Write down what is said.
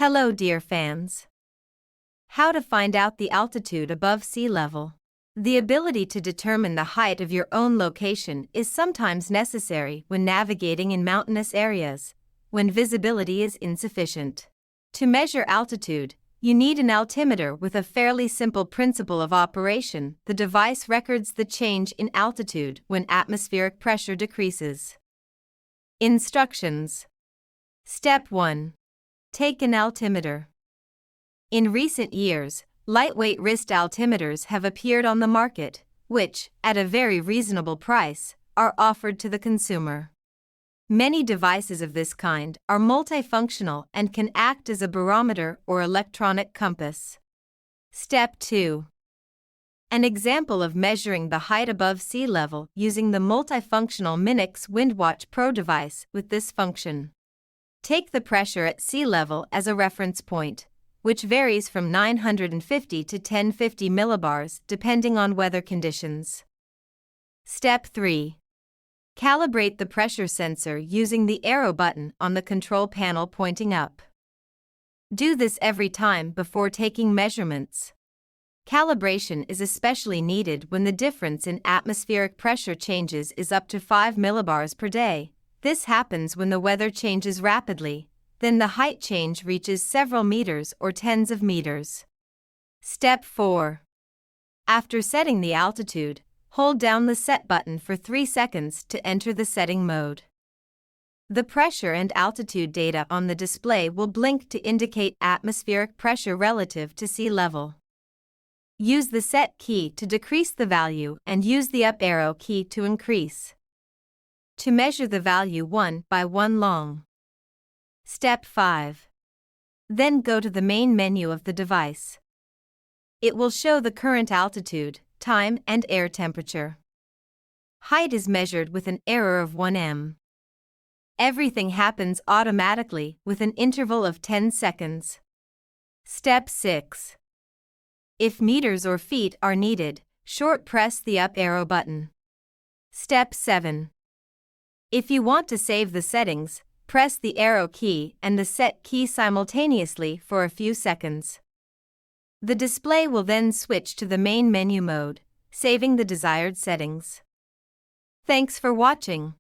Hello, dear fans. How to find out the altitude above sea level. The ability to determine the height of your own location is sometimes necessary when navigating in mountainous areas, when visibility is insufficient. To measure altitude, you need an altimeter with a fairly simple principle of operation. The device records the change in altitude when atmospheric pressure decreases. Instructions. Step 1. Take an altimeter. In recent years, lightweight wrist altimeters have appeared on the market, which, at a very reasonable price, are offered to the consumer. Many devices of this kind are multifunctional and can act as a barometer or electronic compass. Step 2. An example of measuring the height above sea level using the multifunctional Minix WindWatch Pro device with this function. Take the pressure at sea level as a reference point, which varies from 950 to 1050 millibars depending on weather conditions. Step 3. Calibrate the pressure sensor using the arrow button on the control panel pointing up. Do this every time before taking measurements. Calibration is especially needed when the difference in atmospheric pressure changes is up to 5 millibars per day. This happens when the weather changes rapidly, then the height change reaches several meters or tens of meters. Step 4. After setting the altitude, hold down the set button for 3 seconds to enter the setting mode. The pressure and altitude data on the display will blink to indicate atmospheric pressure relative to sea level. Use the set key to decrease the value and use the up arrow key to increase. To measure the value 1 by 1 long. Step 5. Then go to the main menu of the device. It will show the current altitude, time, and air temperature. Height is measured with an error of 1 m. Everything happens automatically with an interval of 10 seconds. Step 6. If meters or feet are needed, short press the up arrow button. Step 7. If you want to save the settings, press the arrow key and the set key simultaneously for a few seconds. The display will then switch to the main menu mode, saving the desired settings. Thanks for watching.